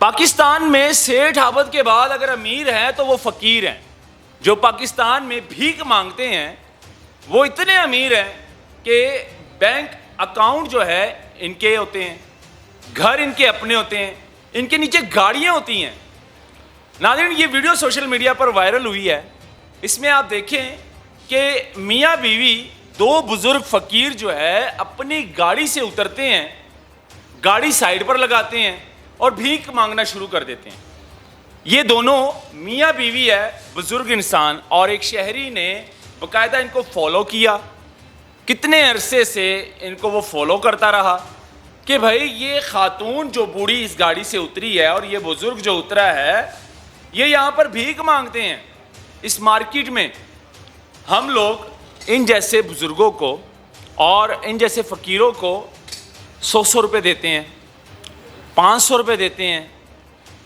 پاکستان میں سیٹھ آبد کے بعد اگر امیر ہیں تو وہ فقیر ہیں. جو پاکستان میں بھیک مانگتے ہیں وہ اتنے امیر ہیں کہ بینک اکاؤنٹ جو ہے ان کے ہوتے ہیں, گھر ان کے اپنے ہوتے ہیں, ان کے نیچے گاڑیاں ہوتی ہیں. ناظرین, یہ ویڈیو سوشل میڈیا پر وائرل ہوئی ہے. اس میں آپ دیکھیں کہ میاں بیوی دو بزرگ فقیر جو ہے اپنی گاڑی سے اترتے ہیں, گاڑی سائڈ پر لگاتے ہیں اور بھیک مانگنا شروع کر دیتے ہیں. یہ دونوں میاں بیوی ہے, بزرگ انسان, اور ایک شہری نے باقاعدہ ان کو فالو کیا. کتنے عرصے سے ان کو وہ فالو کرتا رہا کہ بھائی یہ خاتون جو بوڑھی اس گاڑی سے اتری ہے اور یہ بزرگ جو اترا ہے یہ یہاں پر بھیک مانگتے ہیں. اس مارکیٹ میں ہم لوگ ان جیسے بزرگوں کو اور ان جیسے فقیروں کو 100 روپے دیتے ہیں, 500 روپے دیتے ہیں.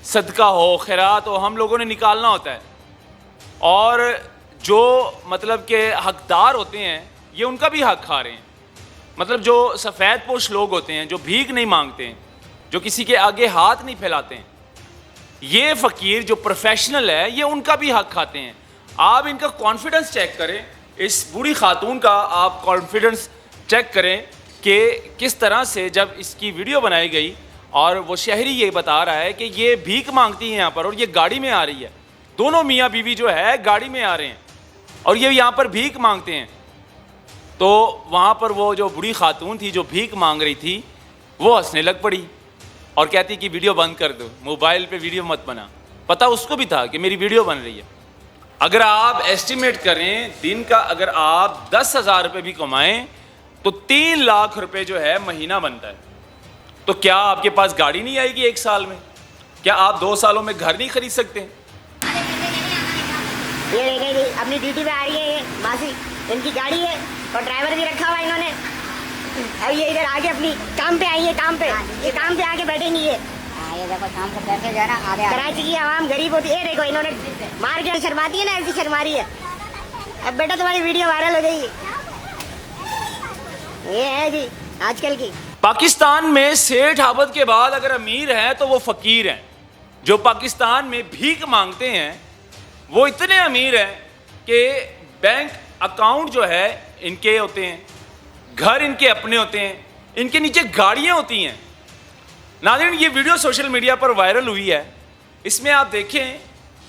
صدقہ ہو, خیرات ہو, ہم لوگوں نے نکالنا ہوتا ہے. اور جو مطلب کہ حقدار ہوتے ہیں یہ ان کا بھی حق کھا رہے ہیں. مطلب جو سفید پوش لوگ ہوتے ہیں, جو بھیک نہیں مانگتے ہیں, جو کسی کے آگے ہاتھ نہیں پھیلاتے ہیں, یہ فقیر جو پروفیشنل ہے یہ ان کا بھی حق کھاتے ہیں. آپ ان کا کانفیڈنس چیک کریں, اس بوڑھی خاتون کا آپ کانفیڈنس چیک کریں کہ کس طرح سے جب اس کی ویڈیو بنائی گئی اور وہ شہری یہ بتا رہا ہے کہ یہ بھیک مانگتی ہے یہاں پر اور یہ گاڑی میں آ رہی ہے. دونوں میاں بیوی جو ہے گاڑی میں آ رہے ہیں اور یہ یہاں پر بھیک مانگتے ہیں. تو وہاں پر وہ جو بوڑھی خاتون تھی جو بھیک مانگ رہی تھی وہ ہنسنے لگ پڑی اور کہتی کہ ویڈیو بند کر دو, موبائل پہ ویڈیو مت بنا. پتہ اس کو بھی تھا کہ میری ویڈیو بن رہی ہے. اگر آپ ایسٹیمیٹ کریں دن کا, اگر آپ 10,000 روپے بھی کمائیں تو 3 لاکھ روپے جو ہے مہینہ بنتا ہے. تو کیا آپ کے پاس گاڑی نہیں آئے گی ایک سال میں؟ کیا آپ 2 سالوں میں گھر نہیں خرید سکتے؟ یہ دیکھیں جی اپنی ڈیوٹی پہ آ رہی ہے, یہ ماسی ان کی گاڑی ہے اور ڈرائیور بھی رکھا ہوا انہوں نے. اب یہ ادھر آگے اپنی کام پہ آئی ہے, کام پہ یہ کام پہ آ کے بیٹھیں گی. یہ دیکھو کام سے پیسے جو ہے نا آدھے کراچی کی عوام غریب ہوتی ہے. دیکھو انہوں نے مار کے شرماتی ہے نا, ایسی شرما رہی ہے. اب بیٹا تمہاری ویڈیو وائرل ہو جائے گی. یہ ہے جی آج کل کی. پاکستان میں سیٹھ آبد کے بعد اگر امیر ہیں تو وہ فقیر ہیں. جو پاکستان میں بھیک مانگتے ہیں وہ اتنے امیر ہیں کہ بینک اکاؤنٹ جو ہے ان کے ہوتے ہیں, گھر ان کے اپنے ہوتے ہیں, ان کے نیچے گاڑیاں ہوتی ہیں. ناظرین, یہ ویڈیو سوشل میڈیا پر وائرل ہوئی ہے. اس میں آپ دیکھیں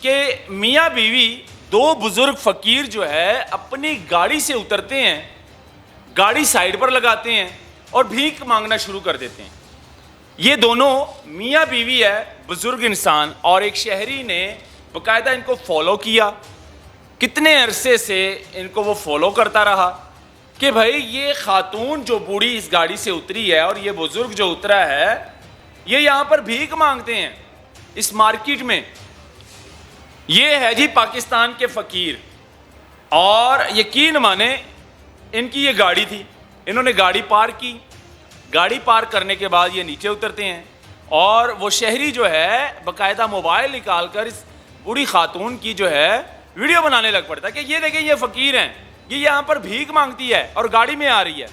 کہ میاں بیوی دو بزرگ فقیر جو ہے اپنی گاڑی سے اترتے ہیں, گاڑی سائڈ پر لگاتے ہیں اور بھیک مانگنا شروع کر دیتے ہیں. یہ دونوں میاں بیوی ہے, بزرگ انسان, اور ایک شہری نے باقاعدہ ان کو فالو کیا. کتنے عرصے سے ان کو وہ فالو کرتا رہا کہ بھائی یہ خاتون جو بوڑھی اس گاڑی سے اتری ہے اور یہ بزرگ جو اترا ہے یہ یہاں پر بھیک مانگتے ہیں. اس مارکیٹ میں یہ ہے جی پاکستان کے فقیر. اور یقین مانیں ان کی یہ گاڑی تھی, انہوں نے گاڑی پارک کی. گاڑی پارک کرنے کے بعد یہ نیچے اترتے ہیں اور وہ شہری جو ہے باقاعدہ موبائل نکال کر اس بوڑھی خاتون کی جو ہے ویڈیو بنانے لگ پڑتا ہے کہ یہ دیکھیں یہ فقیر ہیں, یہ یہاں پر بھیک مانگتی ہے اور گاڑی میں آ رہی ہے,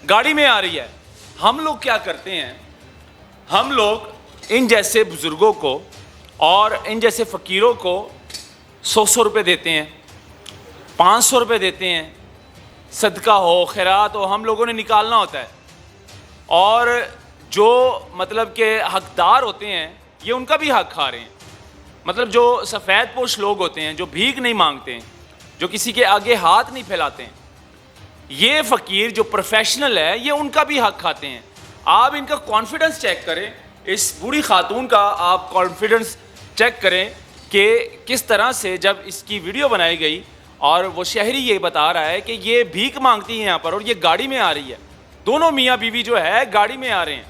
گاڑی میں آ رہی ہے. ہم لوگ کیا کرتے ہیں, ہم لوگ ان جیسے بزرگوں کو اور ان جیسے فقیروں کو 100 روپے دیتے ہیں, 500 روپے دیتے ہیں. صدقہ ہو, خیرات ہو, ہم لوگوں نے نکالنا ہوتا ہے. اور جو مطلب کہ حقدار ہوتے ہیں یہ ان کا بھی حق کھا رہے ہیں. مطلب جو سفید پوش لوگ ہوتے ہیں, جو بھیک نہیں مانگتے ہیں, جو کسی کے آگے ہاتھ نہیں پھیلاتے ہیں, یہ فقیر جو پروفیشنل ہے یہ ان کا بھی حق کھاتے ہیں. آپ ان کا کانفیڈنس چیک کریں, اس بوڑھی خاتون کا آپ کانفیڈنس چیک کریں کہ کس طرح سے جب اس کی ویڈیو بنائی گئی اور وہ شہری یہ بتا رہا ہے کہ یہ بھیک مانگتی ہے یہاں پر اور یہ گاڑی میں آ رہی ہے. دونوں میاں بیوی جو ہے گاڑی میں آ رہے ہیں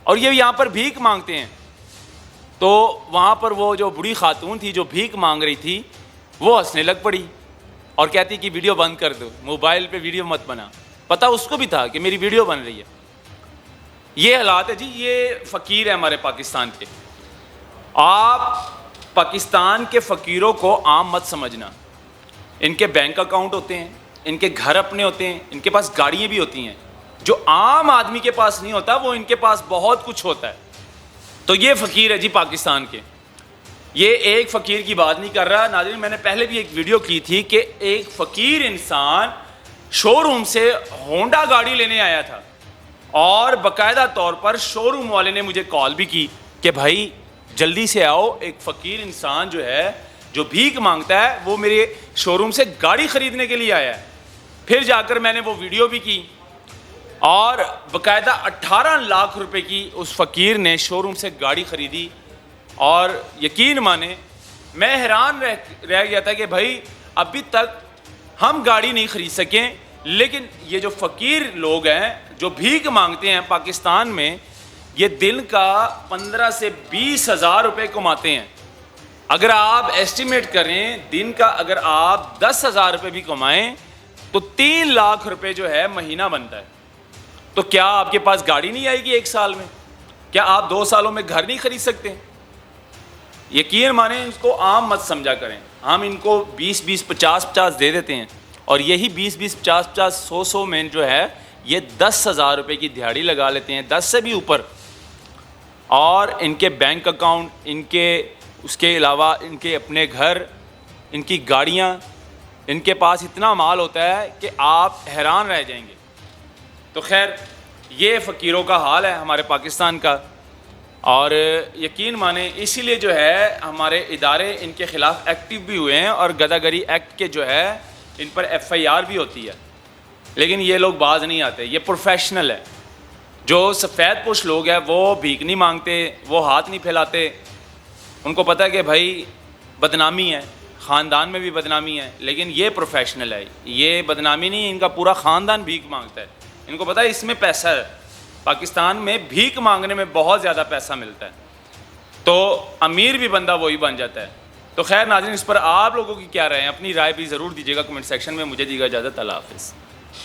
اور یہ یہاں پر بھیک مانگتے ہیں. تو وہاں پر وہ جو بوڑھی خاتون تھی جو بھیک مانگ رہی تھی وہ ہنسنے لگ پڑی اور کہتی کہ ویڈیو بند کر دو, موبائل پہ ویڈیو مت بنا. پتہ اس کو بھی تھا کہ میری ویڈیو بن رہی ہے. یہ حالات ہے جی, یہ فقیر ہے ہمارے پاکستان کے. آپ پاکستان کے فقیروں کو عام مت سمجھنا. ان کے بینک اکاؤنٹ ہوتے ہیں, ان کے گھر اپنے ہوتے ہیں, ان کے پاس گاڑیاں بھی ہوتی ہیں. جو عام آدمی کے پاس نہیں ہوتا وہ ان کے پاس بہت کچھ ہوتا ہے. تو یہ فقیر ہے جی پاکستان کے. یہ ایک فقیر کی بات نہیں کر رہا ناظرین, میں نے پہلے بھی ایک ویڈیو کی تھی کہ ایک فقیر انسان شو روم سے ہونڈا گاڑی لینے آیا تھا, اور باقاعدہ طور پر شو روم والے نے مجھے کال بھی کی کہ بھائی جلدی سے آؤ, ایک فقیر انسان جو ہے جو بھیک مانگتا ہے وہ میرے شو روم سے گاڑی خریدنے کے لیے آیا ہے. پھر جا کر میں نے وہ ویڈیو بھی کی, اور باقاعدہ 18 لاکھ روپے کی اس فقیر نے شو روم سے گاڑی خریدی. اور یقین مانے میں حیران رہ گیا تھا کہ بھائی ابھی تک ہم گاڑی نہیں خرید سکیں, لیکن یہ جو فقیر لوگ ہیں جو بھیک مانگتے ہیں پاکستان میں, یہ دن کا 15 سے 20 ہزار روپے کماتے ہیں. اگر آپ ایسٹیمیٹ کریں دن کا اگر آپ 10 ہزار روپے بھی کمائیں تو 3 لاکھ روپے جو ہے مہینہ بنتا ہے. تو کیا آپ کے پاس گاڑی نہیں آئے گی ایک سال میں؟ کیا آپ 2 سالوں میں گھر نہیں خرید سکتے؟ یقین مانیں اس کو عام مت سمجھا کریں. ہم ان کو 20 50 دے دیتے ہیں, اور یہی 20 50 100 میں جو ہے یہ 10 ہزار روپے کی دہاڑی لگا لیتے ہیں, 10 سے بھی اوپر. اور ان کے بینک اکاؤنٹ, ان کے اس کے علاوہ ان کے اپنے گھر, ان کی گاڑیاں, ان کے پاس اتنا مال ہوتا ہے کہ آپ حیران رہ جائیں گے. تو خیر یہ فقیروں کا حال ہے ہمارے پاکستان کا. اور یقین مانیں اسی لیے جو ہے ہمارے ادارے ان کے خلاف ایکٹیو بھی ہوئے ہیں, اور گداگری ایکٹ کے جو ہے ان پر FIR بھی ہوتی ہے. لیکن یہ لوگ باز نہیں آتے, یہ پروفیشنل ہے. جو سفید پوش لوگ ہیں وہ بھیک نہیں مانگتے, وہ ہاتھ نہیں پھیلاتے. ان کو پتہ ہے کہ بھائی بدنامی ہے, خاندان میں بھی بدنامی ہے, لیکن یہ پروفیشنل ہے. یہ بدنامی نہیں, ان کا پورا خاندان بھیک مانگتا ہے. ان کو پتہ ہے اس میں پیسہ ہے, پاکستان میں بھیک مانگنے میں بہت زیادہ پیسہ ملتا ہے. تو امیر بھی بندہ وہی بن جاتا ہے. تو خیر ناظرین اس پر آپ لوگوں کی کیا رائے ہیں؟ اپنی رائے بھی ضرور دیجیے گا کمنٹ سیکشن میں. مجھے دیجیے گا اجازت, اللہ حافظ.